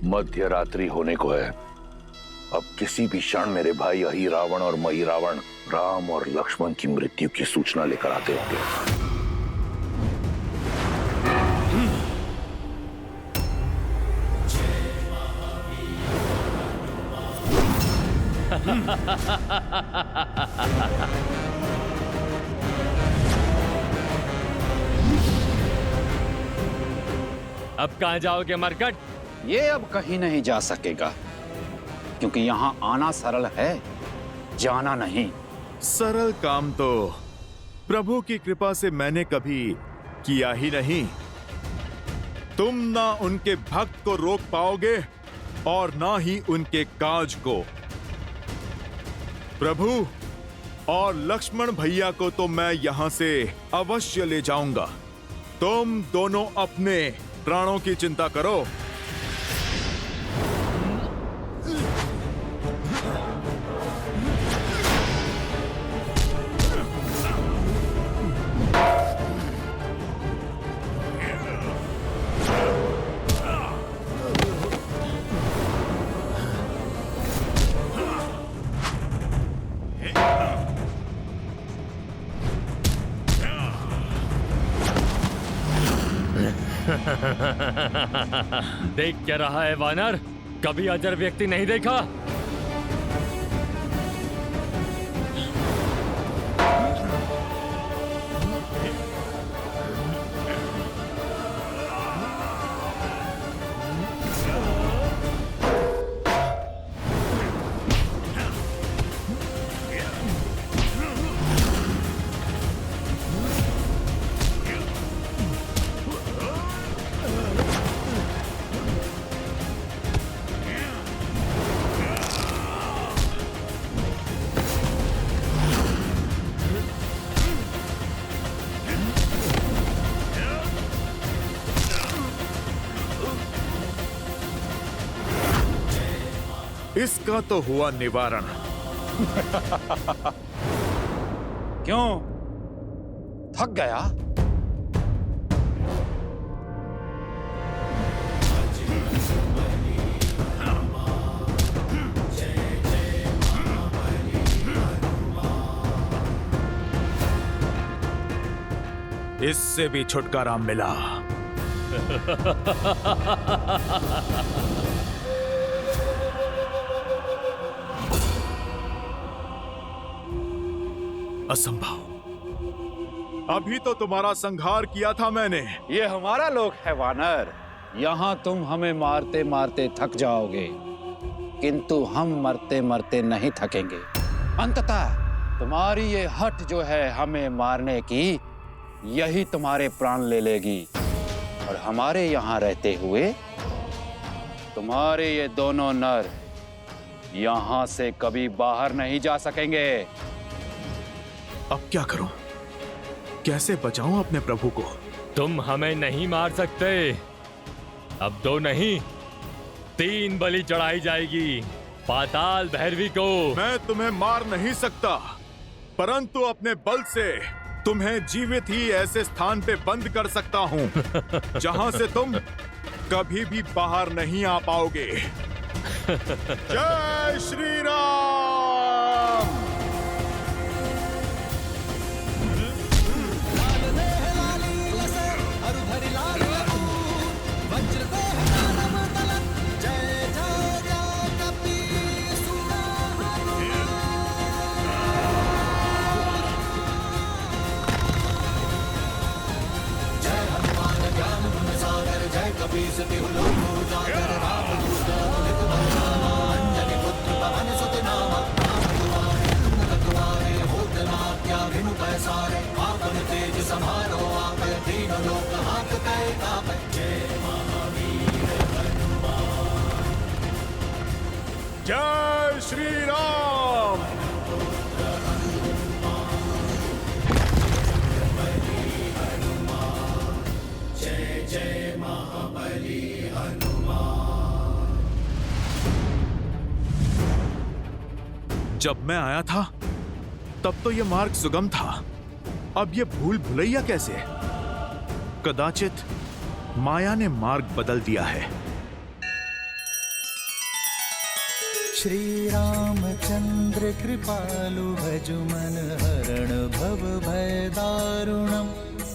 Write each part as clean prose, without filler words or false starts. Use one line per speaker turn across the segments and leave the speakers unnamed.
मध्य रात्रि होने को है। अब किसी भी क्षण मेरे भाई अहि रावण और मही रावण राम और लक्ष्मण की मृत्यु की सूचना लेकर आते होंगे।
अब कहां जाओगे मरकट?
ये अब कहीं नहीं जा सकेगा, क्योंकि यहाँ आना सरल है, जाना नहीं।
सरल काम तो प्रभु की कृपा से मैंने कभी किया ही नहीं। तुम ना उनके भक्त को रोक पाओगे और ना ही उनके काज को। प्रभु और लक्ष्मण भैया को तो मैं यहां से अवश्य ले जाऊंगा। तुम दोनों अपने प्राणों की चिंता करो।
देख क्या रहा है वानर? कभी अजर व्यक्ति नहीं देखा?
इसका तो हुआ निवारण।
क्यों? थक गया?
इससे भी छुटकारा मिला। असंभव। अभी तो तुम्हारा संहार किया था मैंने।
ये हमारा लोक है वानर। यहाँ तुम हमें मारते मारते थक जाओगे, किंतु हम मरते मरते नहीं थकेंगे। अंततः तुम्हारी ये हट जो है हमें मारने की, यही तुम्हारे प्राण ले लेगी। और हमारे यहाँ रहते हुए तुम्हारे ये दोनों नर यहाँ से कभी बाहर नहीं जा सकेंगे।
अब क्या करूं? कैसे बचाऊं अपने प्रभु को?
तुम हमें नहीं मार सकते। अब 2 नहीं 3 बलि चढ़ाई जाएगी पाताल भैरवी को।
मैं तुम्हें मार नहीं सकता, परंतु अपने बल से तुम्हें जीवित ही ऐसे स्थान पे बंद कर सकता हूं जहां से तुम कभी भी बाहर नहीं आ पाओगे। जय श्री राम। जय श्री राम। जय जय महाबली हनुमान। जब मैं आया था तब तो यह मार्ग सुगम था, अब यह भूल भुलैया कैसे? कदाचित माया ने मार्ग बदल दिया है।
श्री रामचंद्र कृपालु भजु मन हरण भव भय दारुणम्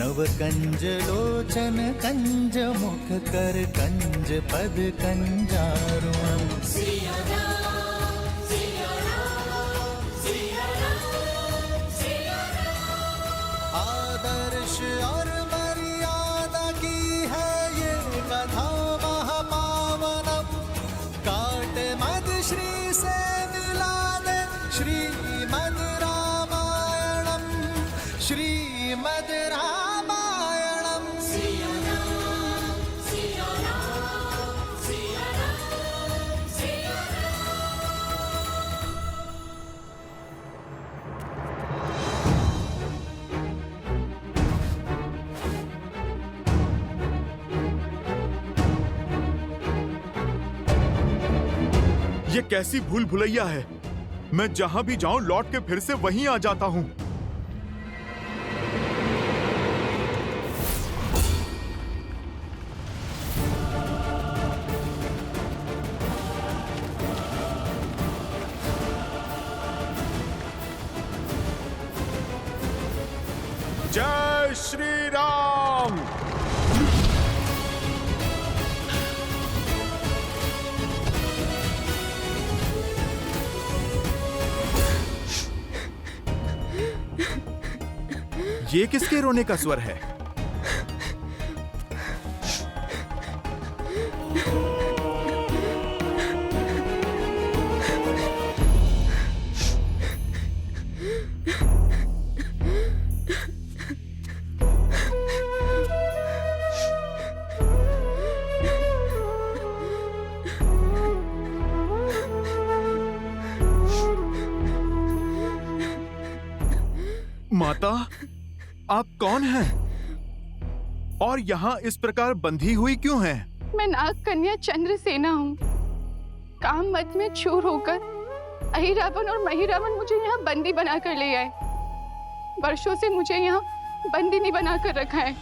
नव कंज लोचन कंज मुख कर कंज पद कंजारुणम् आदर्श और मर्यादा की है ये कथा महापावनम काट मद श्री से मिला दे श्रीमद् रामायणम श्रीमद् रामायणम
ये कैसी भूल भुलैया है। मैं जहां भी जाऊं लौट के फिर से वहीं आ जाता हूं। जय श्री राम। ये किसके रोने का स्वर है? माता, आप कौन हैं? और यहाँ इस प्रकार बंधी हुई क्यों हैं?
मैं नाग कन्या चंद्रसेना हूँ। काम मत में चूर होकर अहिरावण और महिरावण मुझे यहाँ बंदी बनाकर ले आए। वर्षों से मुझे यहाँ बंदिनी बनाकर रखा है।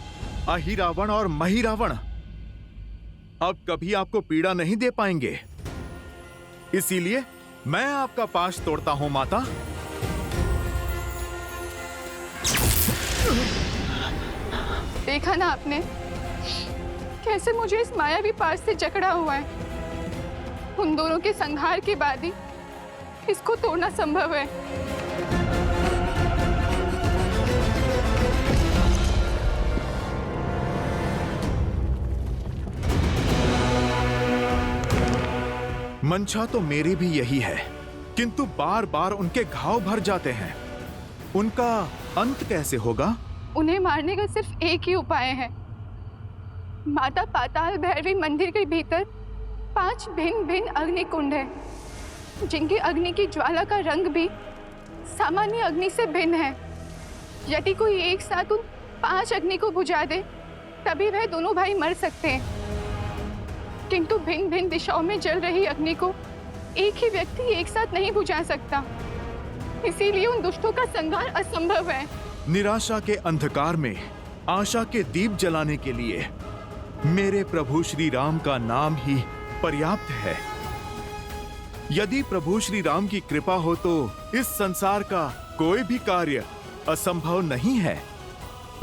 अहिरावण और महिरावण अब कभी आपको पीड़ा नहीं दे पाएंगे, इसीलिए मैं आपका पाश तोड़ता हूँ माता।
देखा ना आपने कैसे मुझे इस मायावी पाश से जकड़ा हुआ है। उन दोनों के संहार के बाद ही इसको तोड़ना संभव है।
मंशा तो मेरी भी यही है, किंतु बार बार उनके घाव भर जाते हैं। उनका अंत कैसे होगा?
उन्हें मारने का सिर्फ एक ही उपाय है। माता पाताल भैरवी मंदिर के भीतर 5 भिन्न भिन्न अग्नि कुंड है, जिनकी अग्नि की ज्वाला का रंग भी सामान्य अग्नि से भिन्न है। यदि कोई एक साथ उन 5 अग्नि को बुझा दे तभी वह दोनों भाई मर सकते हैं, किंतु भिन्न भिन्न दिशाओं में जल रही अग्नि को एक ही व्यक्ति एक साथ नहीं बुझा सकता। इसीलिए उन दुष्टों का संहार असंभव है।
निराशा के अंधकार में आशा के दीप जलाने के लिए मेरे प्रभु श्री राम का नाम ही पर्याप्त है। यदि प्रभु श्री राम की कृपा हो तो इस संसार का कोई भी कार्य असंभव नहीं है।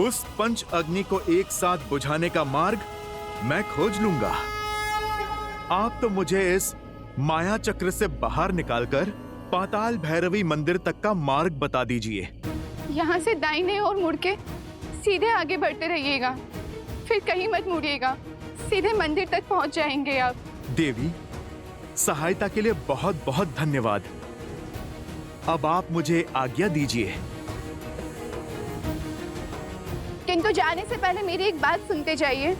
उस पंच अग्नि को एक साथ बुझाने का मार्ग मैं खोज लूंगा। आप तो मुझे इस माया चक्र से बाहर निकालकर पाताल भैरवी मंदिर तक का मार्ग बता दीजिए।
यहाँ से दाहिने और मुड़ के सीधे आगे बढ़ते रहिएगा, फिर कहीं मत मुड़िएगा, सीधे मंदिर तक पहुँच जाएंगे आप।
देवी, सहायता के लिए बहुत बहुत धन्यवाद। अब आप मुझे आज्ञा दीजिए।
किंतु जाने से पहले मेरी एक बात सुनते जाइए।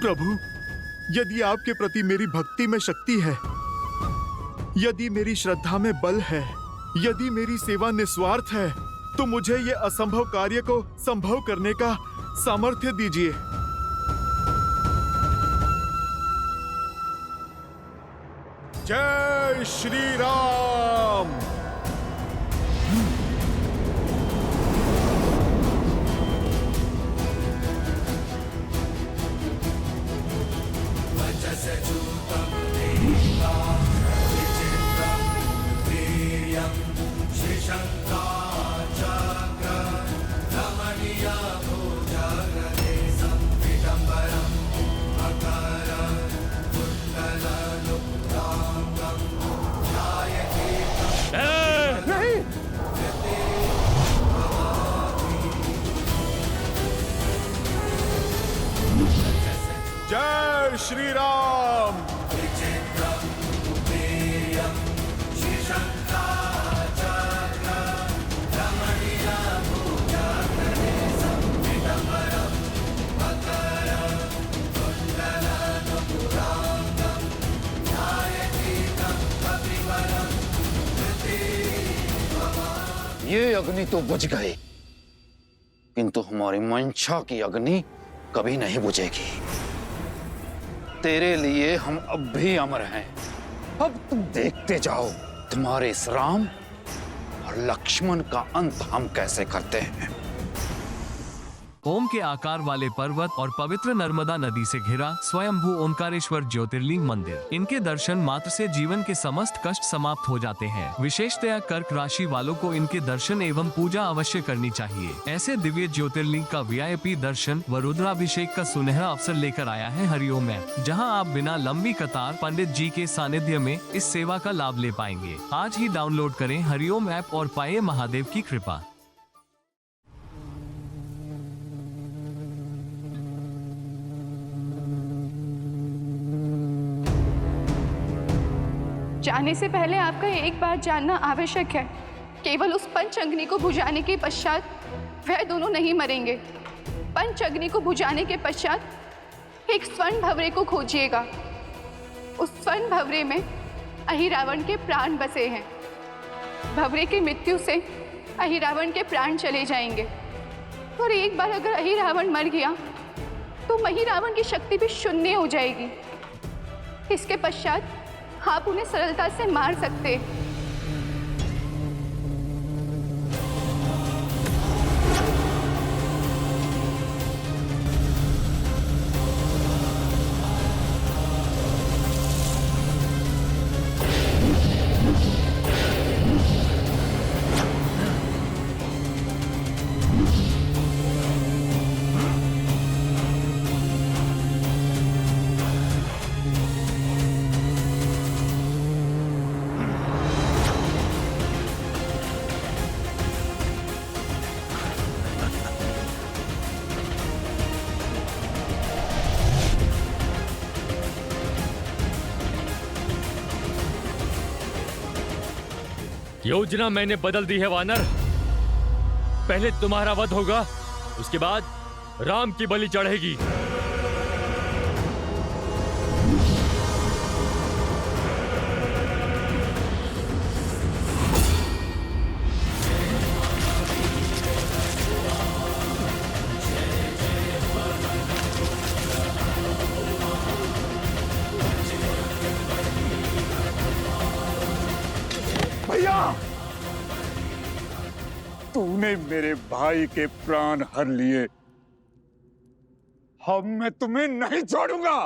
प्रभु, यदि आपके प्रति मेरी भक्ति में शक्ति है, यदि मेरी श्रद्धा में बल है, यदि मेरी सेवा निस्वार्थ है, तो मुझे ये असंभव कार्य को संभव करने का सामर्थ्य दीजिए। जय श्री राम। जय श्री राम।
ये अग्नि तो बुझ गई, किंतु हमारी मंशा की अग्नि कभी नहीं बुझेगी। तेरे लिए हम अब भी अमर हैं। अब तुम देखते जाओ तुम्हारे इस राम और लक्ष्मण का अंत हम कैसे करते हैं।
ओम के आकार वाले पर्वत और पवित्र नर्मदा नदी से घिरा स्वयंभू ओंकारेश्वर ज्योतिर्लिंग मंदिर। इनके दर्शन मात्र से जीवन के समस्त कष्ट समाप्त हो जाते हैं। विशेषतया कर्क राशि वालों को इनके दर्शन एवं पूजा अवश्य करनी चाहिए। ऐसे दिव्य ज्योतिर्लिंग का VIP दर्शन व रुद्राभिषेक का सुनहरा अवसर लेकर आया है हरिओम ऐप, जहां आप बिना लंबी कतार पंडित जी के सानिध्य में इस सेवा का लाभ ले पाएंगे। आज ही डाउनलोड करें हरिओम ऐप और पाए महादेव की कृपा।
जाने से पहले आपका एक बात जानना आवश्यक है। केवल उस पंच अग्नि को बुझाने के पश्चात वह दोनों नहीं मरेंगे। पंच अग्नि को बुझाने के पश्चात एक स्वर्ण भंवरे को खोजिएगा। उस स्वर्ण भंवरे में अहिरावण के प्राण बसे हैं। भंवरे की मृत्यु से अहिरावण के प्राण चले जाएंगे और एक बार अगर अहिरावण मर गया तो महिरावण की शक्ति भी शून्य हो जाएगी। इसके पश्चात आप उन्हें सरलता से मार सकते।
योजना मैंने बदल दी है वानर। पहले तुम्हारा वध होगा, उसके बाद राम की बलि चढ़ेगी।
भैया, तूने मेरे भाई के प्राण हर लिए। अब मैं तुम्हें नहीं छोड़ूंगा।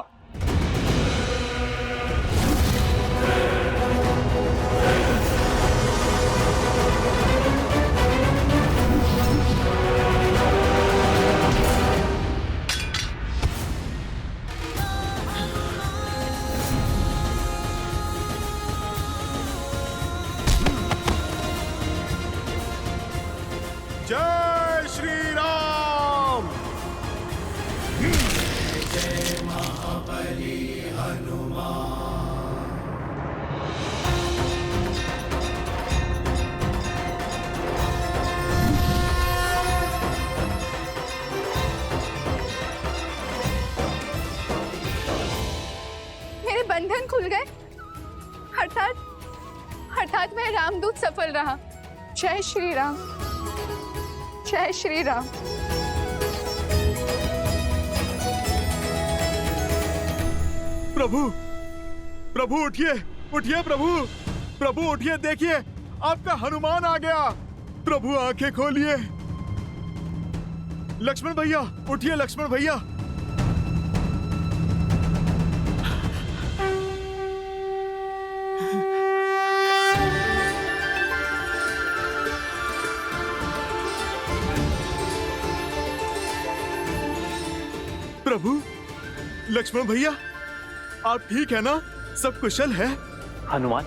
जय श्री राम।
मेरे बंधन खुल गए। अर्थात मैं रामदूत सफल रहा। जय श्री राम। जय श्री राम।
प्रभु, प्रभु उठिए, उठिए प्रभु, प्रभु उठिए, देखिए आपका हनुमान आ गया। प्रभु आंखें खोलिए। लक्ष्मण भैया उठिए, लक्ष्मण भैया। प्रभु, लक्ष्मण भैया, आप ठीक है ना? सब कुशल है?
हनुमान,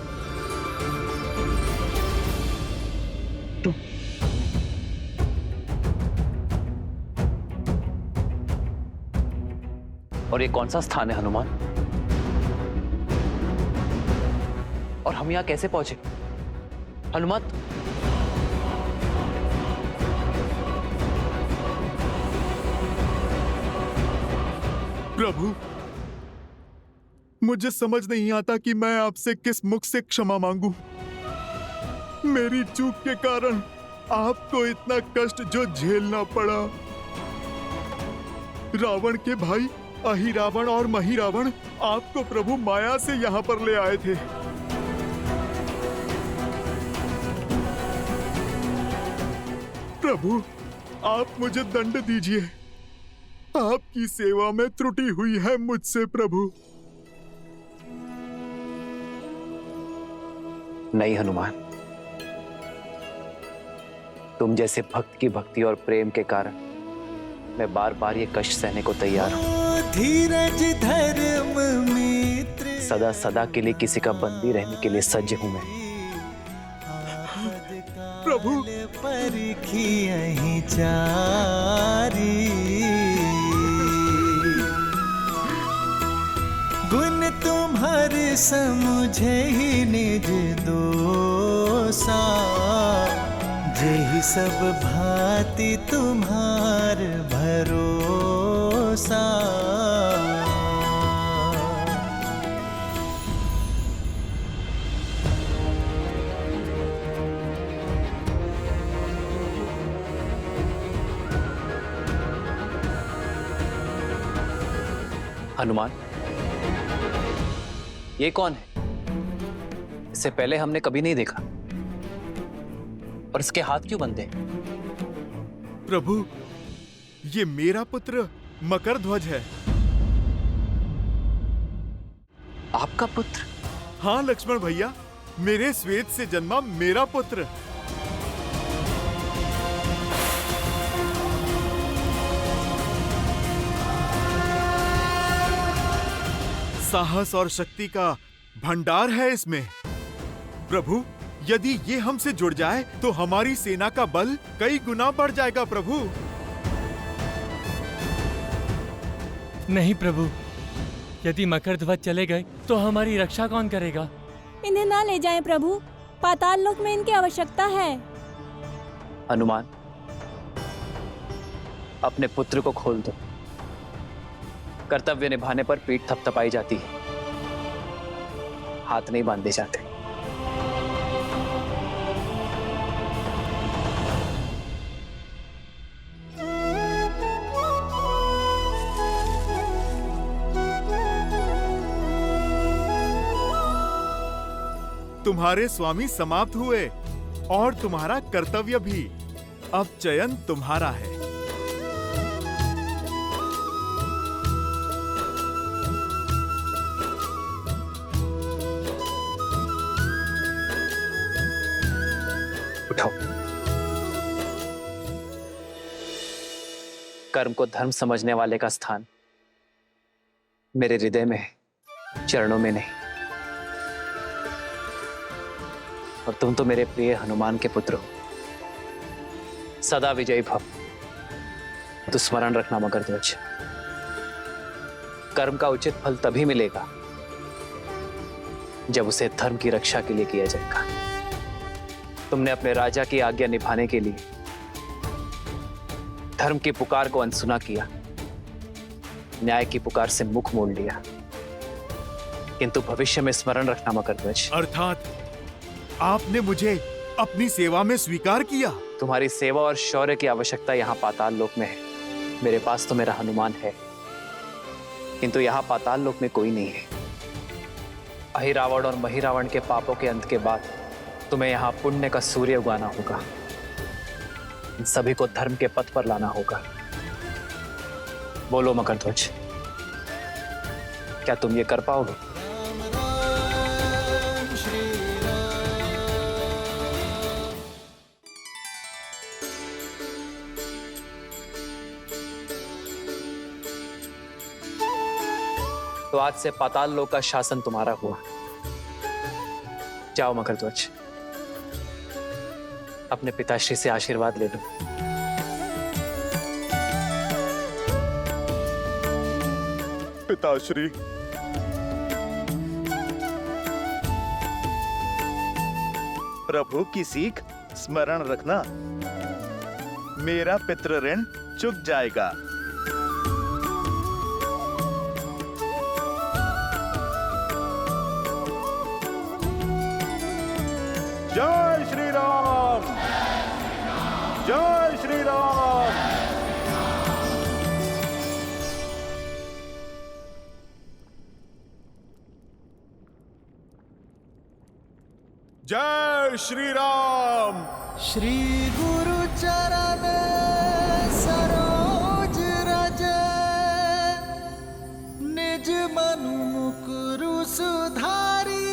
और ये कौन सा स्थान है हनुमान? और हम यहां कैसे पहुंचे हनुमान?
प्रभु, मुझे समझ नहीं आता कि मैं आपसे किस मुख से क्षमा मांगू। मेरी चूक के कारण आपको इतना कष्ट जो झेलना पड़ा। रावण के भाई अहिरावण और महिरावण आपको प्रभु माया से यहाँ पर ले आए थे। प्रभु, आप मुझे दंड दीजिए। आपकी सेवा में त्रुटि हुई है मुझसे प्रभु।
नहीं हनुमान, तुम जैसे भक्त की भक्ति और प्रेम के कारण मैं बार बार ये कष्ट सहने को तैयार हूं।
धीरज धर्म मित्र
सदा सदा के लिए किसी का बंदी रहने के लिए सज्ज हूं मैं।
प्रभु,
परखी यहीं चारी, गुण तुम्हारे समुझे ही निज दोसा, जेहि सब भांति तुम्हार भरोसा।
हनुमान, ये कौन है? इससे पहले हमने कभी नहीं देखा। और इसके हाथ क्यों बंधे?
प्रभु, ये मेरा पुत्र मकरध्वज है।
आपका पुत्र?
हाँ लक्ष्मण भैया, मेरे श्वेत से जन्मा मेरा पुत्र। साहस और शक्ति का भंडार है इसमें। प्रभु, यदि ये हमसे जुड़ जाए तो हमारी सेना का बल कई गुना बढ़ जाएगा प्रभु।
नहीं प्रभु, यदि मकरध्वज चले गए तो हमारी रक्षा कौन करेगा?
इन्हें ना ले जाएं प्रभु, पाताल लोक में इनकी आवश्यकता है।
हनुमान, अपने पुत्र को खोल दो। कर्तव्य निभाने पर पीठ थपथपाई जाती है, हाथ नहीं बांधे जाते।
तुम्हारे स्वामी समाप्त हुए और तुम्हारा कर्तव्य भी। अब चयन तुम्हारा है।
उठाओ। कर्म को धर्म समझने वाले का स्थान मेरे हृदय में है, चरणों में नहीं। और तुम तो मेरे प्रिय हनुमान के पुत्र हो। सदा विजयी भव। तो स्मरण रखना मकरध्वज, कर्म का उचित फल तभी मिलेगा जब उसे धर्म की रक्षा के लिए किया जाएगा। तुमने अपने राजा की आज्ञा निभाने के लिए धर्म की पुकार को अनसुना किया, न्याय की पुकार से मुख मोड़ लिया। किंतु भविष्य में स्मरण रखना मकरध्वज।
अर्थात आपने मुझे अपनी सेवा में स्वीकार किया।
तुम्हारी सेवा और शौर्य की आवश्यकता यहाँ पाताल लोक में है। मेरे पास तो मेरा हनुमान है, किंतु यहाँ पाताल लोक में कोई नहीं है। अहिरावण और महिरावण के पापों के अंत के बाद तुम्हें यहाँ पुण्य का सूर्य उगाना होगा। इन सभी को धर्म के पथ पर लाना होगा। बोलो मकरध्वज, क्या तुम ये कर पाओगे? तो आज से पाताल लोक का शासन तुम्हारा हुआ। जाओ मकरध्वज, अपने पिताश्री से आशीर्वाद ले लो।
पिताश्री,
प्रभु की सीख स्मरण रखना, मेरा पितृ ऋण चुक जाएगा। जय श्री राम, जय श्री राम।
जय श्री राम।
श्री गुरु चरण सरोज रज, निज मनु मुकुरु सुधारी,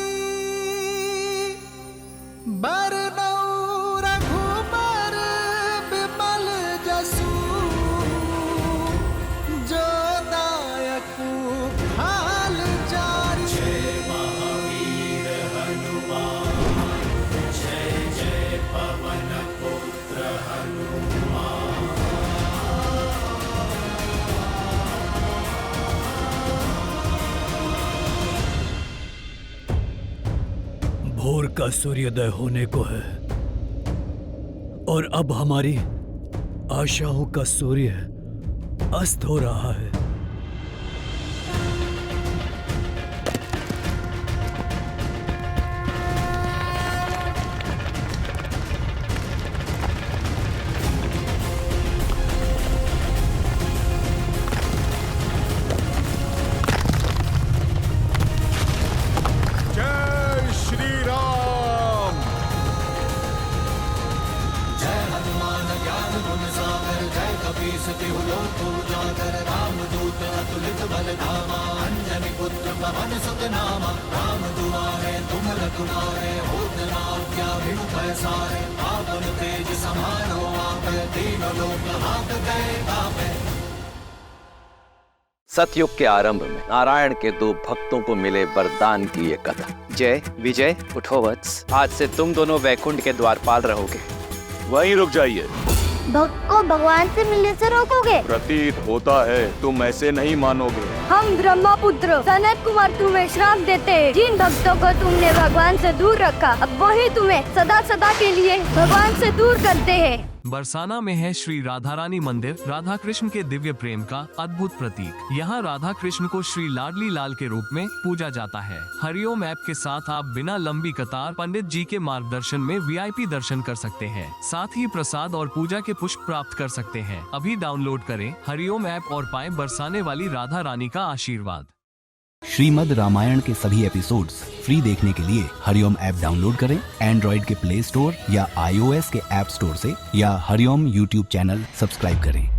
बरनउँ रघुबर बिमल जसु, जो दायकु फाल चारि। जय महावीर हनुमान, जय जय पवन पुत्र हनुमान।
भोर का सूर्योदय होने को है और अब हमारी आशाओं का सूर्य अस्त हो रहा है।
सतयुग के आरंभ में नारायण के दो भक्तों को मिले वरदान की ये कथा।
जय विजय, उठो वत्स, आज से तुम दोनों वैकुंठ के द्वारपाल रहोगे।
वहीं रुक जाइए।
भक्त को भगवान से मिलने से रोकोगे?
प्रतीत होता है तुम ऐसे नहीं मानोगे।
हम ब्रह्मपुत्र सनत कुमार तुम्हें श्राप देते हैं। जिन भक्तों को तुमने भगवान से दूर रखा, अब वही तुम्हें सदा सदा के लिए भगवान से दूर करते हैं।
बरसाना में है श्री राधा रानी मंदिर, राधा कृष्ण के दिव्य प्रेम का अद्भुत प्रतीक। यहाँ राधा कृष्ण को श्री लाडली लाल के रूप में पूजा जाता है। हरिओम ऐप के साथ आप बिना लंबी कतार पंडित जी के मार्गदर्शन में VIP दर्शन कर सकते हैं। साथ ही प्रसाद और पूजा के पुष्प प्राप्त कर सकते हैं। अभी डाउनलोड करें हरिओम ऐप और पाएं बरसाने वाली राधा रानी का आशीर्वाद।
श्रीमद् रामायण के सभी एपिसोड्स फ्री देखने के लिए हरिओम ऐप डाउनलोड करें एंड्रॉइड के प्ले स्टोर या iOS के ऐप स्टोर से, या हरिओम YouTube चैनल सब्सक्राइब करें।